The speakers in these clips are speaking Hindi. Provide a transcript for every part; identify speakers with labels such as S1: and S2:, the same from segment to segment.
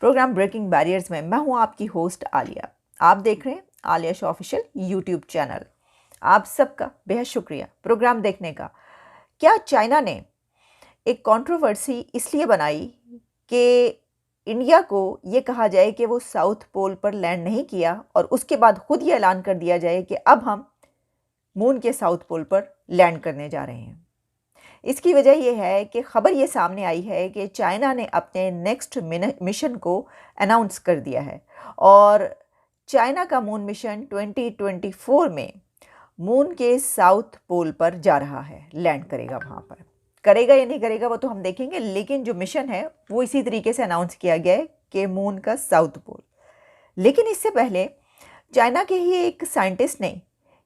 S1: प्रोग्राम ब्रेकिंग बैरियर्स में मैं हूं आपकी होस्ट आलिया। आप देख रहे हैं Alia show official YouTube channel. आप सबका बेहद शुक्रिया प्रोग्राम देखने का। क्या चाइना ने एक कंट्रोवर्सी इसलिए बनाई कि इंडिया को ये कहा जाए कि वो साउथ पोल पर लैंड नहीं किया और उसके बाद खुद ये ऐलान कर दिया जाए कि अब हम मून के साउथ पोल पर लैंड करने जा रहे हैं। इसकी वजह यह है कि खबर ये सामने आई है कि चाइना ने अपने नेक्स्ट मिशन को अनाउंस कर दिया है और चाइना का मून मिशन 2024 में मून के साउथ पोल पर जा रहा है, लैंड करेगा वहाँ पर। करेगा या नहीं करेगा वो तो हम देखेंगे, लेकिन जो मिशन है वो इसी तरीके से अनाउंस किया गया है कि मून का साउथ पोल। लेकिन इससे पहले चाइना के ही एक साइंटिस्ट ने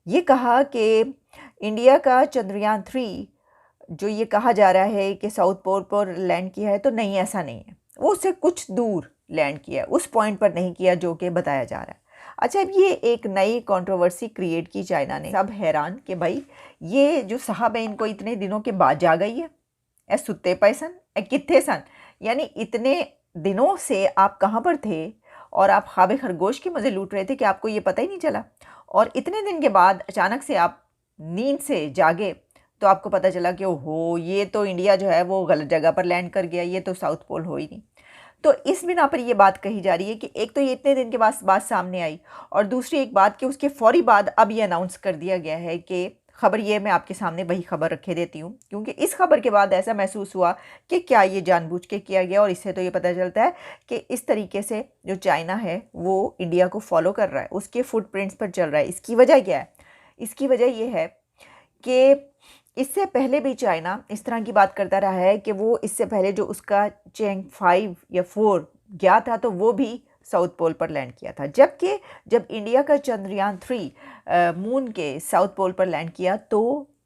S1: ये कहा कि इंडिया का चंद्रयान 3 जो ये कहा जा रहा है कि साउथ पोल पर लैंड किया है, तो नहीं, ऐसा नहीं है। वो उससे कुछ दूर लैंड किया है, उस पॉइंट पर नहीं किया जो कि बताया जा रहा है। अच्छा, अब ये एक नई कंट्रोवर्सी क्रिएट की चाइना ने। सब हैरान कि भाई ये जो साहब है इनको इतने दिनों के बाद जा गई है, ए सुत्ते पे सन, ए कित्थे सन, यानी इतने दिनों से आप कहाँ पर थे और आप ख्वाब खरगोश के मज़े लूट रहे थे कि आपको ये पता ही नहीं चला, और इतने दिन के बाद अचानक से आप नींद से जागे तो आपको पता चला कि ओहो, ये तो इंडिया जो है वो गलत जगह पर लैंड कर गया, ये तो साउथ पोल हो ही नहीं। तो इस बिना पर ये बात कही जा रही है कि एक तो ये इतने दिन के बाद बात सामने आई, और दूसरी एक बात कि उसके फौरी बाद अब ये अनाउंस कर दिया गया है कि खबर ये, मैं आपके सामने वही खबर रखे देती हूँ, क्योंकि इस खबर के बाद ऐसा महसूस हुआ कि क्या ये जानबूझ के किया गया। और इससे तो ये पता चलता है कि इस तरीके से जो चाइना है वो इंडिया को फॉलो कर रहा है, उसके फुटप्रिंट्स पर चल रहा है। इसकी वजह क्या है? इसकी वजह ये है कि इससे पहले भी चाइना इस तरह की बात करता रहा है कि वो इससे पहले जो उसका चैंग 5 या 4 गया था तो वो भी साउथ पोल पर लैंड किया था। जबकि जब इंडिया का चंद्रयान 3 मून के साउथ पोल पर लैंड किया तो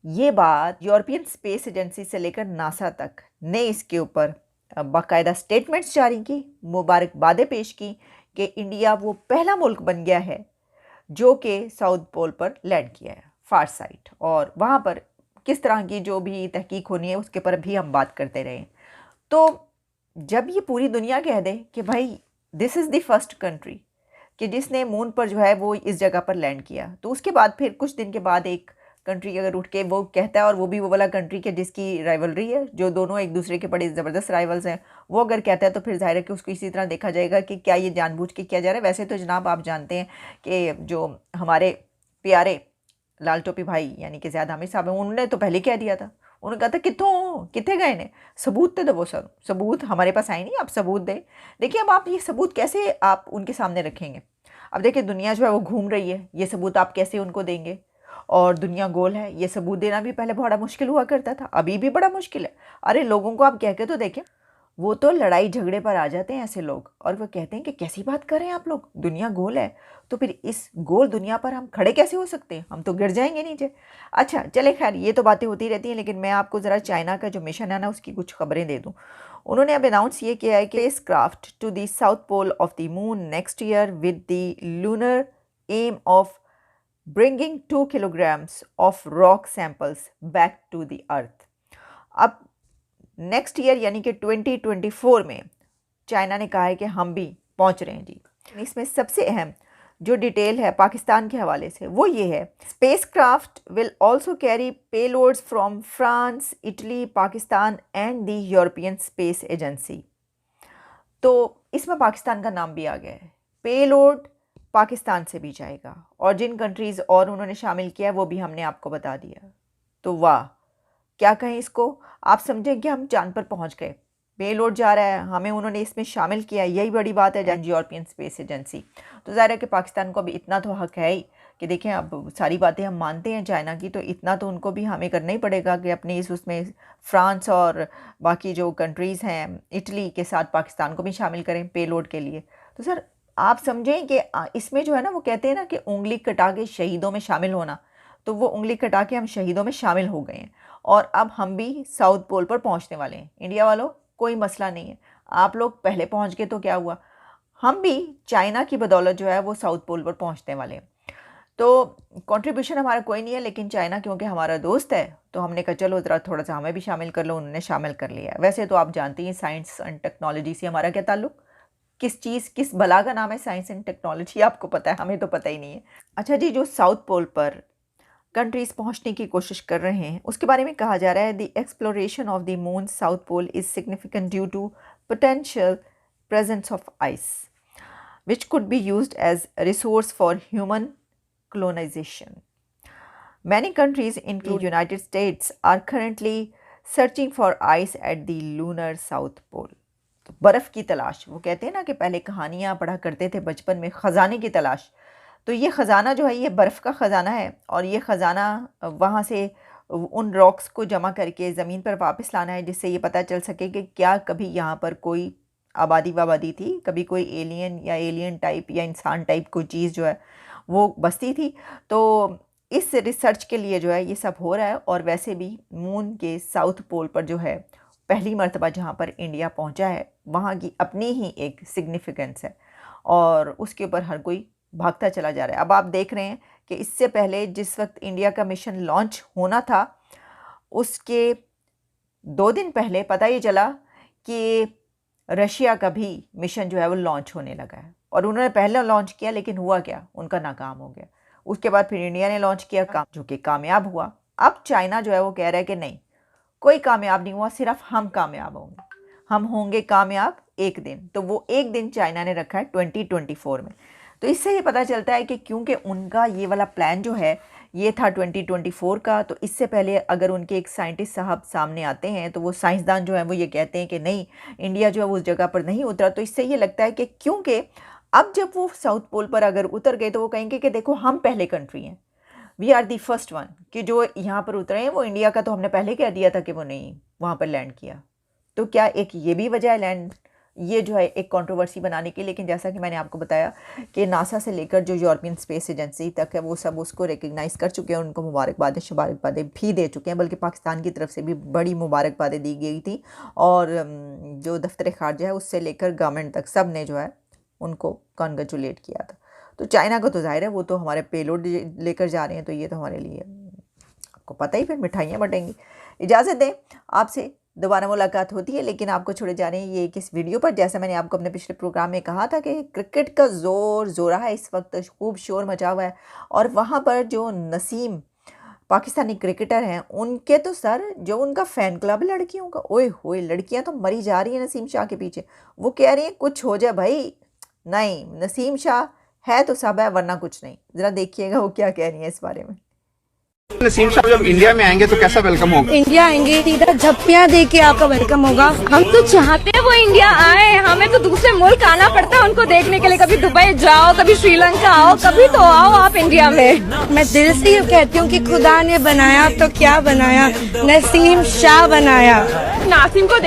S1: ये बात यूरोपियन स्पेस एजेंसी से लेकर नासा तक ने इसके ऊपर बाकायदा स्टेटमेंट्स जारी की, मुबारकबादें पेश की कि इंडिया वो पहला मुल्क बन गया है जो कि साउथ पोल पर लैंड किया है, फार साइड। और वहाँ पर किस तरह की जो भी तहकीक होनी है उसके पर भी हम बात करते रहें। तो जब ये पूरी दुनिया कह दे कि भाई this is the first country कि जिसने मून पर जो है वो इस जगह पर लैंड किया, तो उसके बाद फिर कुछ दिन के बाद एक कंट्री अगर उठ के वो कहता है, और वो भी वो वाला कंट्री के जिसकी राइवलरी है, जो दोनों एक दूसरे के बड़े ज़बरदस्त राइवल्स हैं, वो अगर कहता है तो फिर जाहिर है कि उसको इसी तरह देखा जाएगा कि क्या ये जानबूझ के किया जा रहा है। वैसे तो जनाब आप जानते हैं कि जो हमारे प्यारे लाल टोपी भाई यानी कि ज़ैद हामिद साहब हैं, उन्होंने तो पहले कह दिया था। उन्होंने कहा था कितों कितने गए ने, सबूत तो दो। वो सबूत हमारे पास आए नहीं, आप सबूत दें। देखिए अब आप ये सबूत कैसे आप उनके सामने रखेंगे? अब देखिए दुनिया जो है वो घूम रही है, ये सबूत आप कैसे उनको देंगे? और दुनिया गोल है, ये सबूत देना भी पहले बड़ा मुश्किल हुआ करता था, अभी भी बड़ा मुश्किल है। अरे लोगों को आप कह के तो देखें, वो तो लड़ाई झगड़े पर आ जाते हैं ऐसे लोग, और वो कहते हैं कि कैसी बात कर रहे हैं आप लोग, दुनिया गोल है, तो फिर इस गोल दुनिया पर हम खड़े कैसे हो सकते हैं? हम तो गिर जाएंगे नीचे। अच्छा चले, खैर ये तो बातें होती रहती हैं, लेकिन मैं आपको ज़रा चाइना का जो मिशन है ना उसकी कुछ खबरें दे दूँ। उन्होंने अब अनाउंस ये किया है कि spacecraft to the south pole of the moon next year with the lunar aim of bringing 2 kilograms of rock samples back to the earth. अब नेक्स्ट ईयर यानी कि 2024 में चाइना ने कहा है कि हम भी पहुंच रहे हैं जी। इसमें सबसे अहम जो डिटेल है पाकिस्तान के हवाले से वो ये है, space craft will also carry payloads from France, Italy, Pakistan and the European space agency. तो इसमें पाकिस्तान का नाम भी आ गया है। पेलोड पाकिस्तान से भी जाएगा, और जिन कंट्रीज़ और उन्होंने शामिल किया है वो भी हमने आपको बता दिया। तो वाह, क्या कहें इसको, आप समझें कि हम चांद पर पहुंच गए। पेलोड जा रहा है, हमें उन्होंने इसमें शामिल किया, यही बड़ी बात है। यूरोपियन स्पेस एजेंसी, तो ज़ाहिर है कि पाकिस्तान को अभी इतना तो हक है ही कि देखें, अब सारी बातें हम मानते हैं चाइना की, तो इतना तो उनको भी हमें करना ही पड़ेगा कि अपनी इस उसमें फ्रांस और बाकी जो कंट्रीज़ हैं, इटली के साथ पाकिस्तान को भी शामिल करें पेलोड के लिए। तो सर आप समझें कि इसमें जो है ना, वो कहते हैं ना कि उंगली कटा के शहीदों में शामिल होना, तो वो उंगली कटा के हम शहीदों में शामिल हो गए हैं, और अब हम भी साउथ पोल पर पहुंचने वाले हैं। इंडिया वालों कोई मसला नहीं है, आप लोग पहले पहुंच गए तो क्या हुआ, हम भी चाइना की बदौलत जो है वो साउथ पोल पर पहुंचने वाले हैं। तो कंट्रीब्यूशन हमारा कोई नहीं है, लेकिन चाइना क्योंकि हमारा दोस्त है तो हमने कहा चलो ज़रा थोड़ा सा हमें भी शामिल कर लो। उन्होंने शामिल कर लिया। वैसे तो आप जानते हैं साइंस एंड टेक्नोलॉजी से हमारा क्या ताल्लुक, किस चीज़ किस बला का नाम है साइंस एंड टेक्नोलॉजी, आपको पता है, हमें तो पता ही नहीं है। अच्छा जी, जो साउथ पोल पर कंट्रीज पहुंचने की कोशिश कर रहे हैं उसके बारे में कहा जा रहा है, the exploration of the moon south pole is significant due to potential presence of ice which could be used as a resource for human colonization. Many countries, including the United States, are currently searching for ice at the lunar south pole. तो बर्फ़ की तलाश, वो कहते हैं ना कि पहले कहानियाँ पढ़ा करते थे बचपन में, ख़जाने की तलाश। तो ये ख़जाना जो है ये बर्फ़ का ख़जाना है, और ये ख़जाना वहाँ से उन रॉक्स को जमा करके ज़मीन पर वापस लाना है, जिससे ये पता चल सके कि क्या कभी यहाँ पर कोई आबादी थी, कभी कोई एलियन या एलियन टाइप या इंसान टाइप कोई चीज़ जो है वो बसती थी। तो इस रिसर्च के लिए जो है ये सब हो रहा है। और वैसे भी मून के साउथ पोल पर जो है पहली मर्तबा जहाँ पर इंडिया पहुँचा है, वहाँ की अपनी ही एक सिग्निफिकेंस है और उसके ऊपर हर कोई भागता चला जा रहा है। अब आप देख रहे हैं कि इससे पहले जिस वक्त इंडिया का मिशन लॉन्च होना था, उसके 2 दिन पहले पता ही चला कि रशिया का भी मिशन जो है वो लॉन्च होने लगा है। और उन्होंने पहले लॉन्च किया, लेकिन हुआ क्या, उनका नाकाम हो गया। उसके बाद फिर इंडिया ने लॉन्च किया, जो कि कामयाब हुआ। अब चाइना जो है वो कह रहा है कि नहीं, कोई कामयाब नहीं हुआ, सिर्फ हम कामयाब होंगे, हम होंगे कामयाब एक दिन। तो वो एक दिन चाइना ने रखा है 2024 में। तो इससे ये पता चलता है कि क्योंकि उनका ये वाला प्लान जो है ये था 2024 का, तो इससे पहले अगर उनके एक साइंटिस्ट साहब सामने आते हैं तो वो साइंसदान जो है वो ये कहते हैं कि नहीं, इंडिया जो है वो उस जगह पर नहीं उतरा। तो इससे ये लगता है कि क्योंकि अब जब वो साउथ पोल पर अगर उतर गए तो वो कहेंगे कि देखो हम पहले कंट्री हैं, we are the first one, कि जो यहाँ पर उतरे हैं। वो इंडिया का तो हमने पहले कह दिया था कि वो नहीं वहाँ पर लैंड किया। तो क्या एक ये भी वजह है लैंड, ये जो है एक कंट्रोवर्सी बनाने की। लेकिन जैसा कि मैंने आपको बताया कि नासा से लेकर जो यूरोपियन स्पेस एजेंसी तक है वो सब उसको रिकग्नाइज़ कर चुके हैं, उनको मुबारकबादें भी दे चुके हैं, बल्कि पाकिस्तान की तरफ से भी बड़ी मुबारकबादें दी गई थी। और जो दफ्तर खारजा है उससे लेकर गवर्नमेंट तक सब ने जो है उनको कॉन्ग्रेचुलेट किया था। तो चाइना को तो जाहिर है वो तो हमारे पेलोड लेकर जा रहे हैं, तो ये तो हमारे लिए आपको पता ही, फिर मिठाइयाँ बटेंगी। इजाज़त दें, आपसे दोबारा मुलाकात होती है, लेकिन आपको छोड़े जा रहे हैं ये किस वीडियो पर। जैसा मैंने आपको अपने पिछले प्रोग्राम में कहा था कि क्रिकेट का जोरा है इस वक्त, खूब शोर मचा हुआ है। और वहाँ पर जो नसीम पाकिस्तानी क्रिकेटर हैं, उनके तो सर जो उनका फ़ैन क्लब लड़कियों का, ओए होए, लड़कियाँ तो मरी जा रही हैं नसीम शाह के पीछे। वो कह रही हैं कुछ हो जाए भाई, नहीं नसीम शाह है तो सब है, वरना कुछ नहीं। ज़रा देखिएगा वो क्या कह रही हैं इस बारे में।
S2: नसीम साहब जब इंडिया में आएंगे तो कैसा वेलकम होगा?
S3: इंडिया आएंगे सीधा झप्पियाँ दे के आपका वेलकम होगा।
S4: हम तो चाहते हैं वो इंडिया आए, हमें तो दूसरे मुल्क आना पड़ता है उनको देखने के लिए। कभी दुबई जाओ, कभी श्रीलंका आओ, कभी तो आओ आप इंडिया में।
S3: मैं दिल से ये कहती हूँ कि खुदा ने बनाया तो क्या बनाया, नसीम शाह बनाया।
S4: नासिम को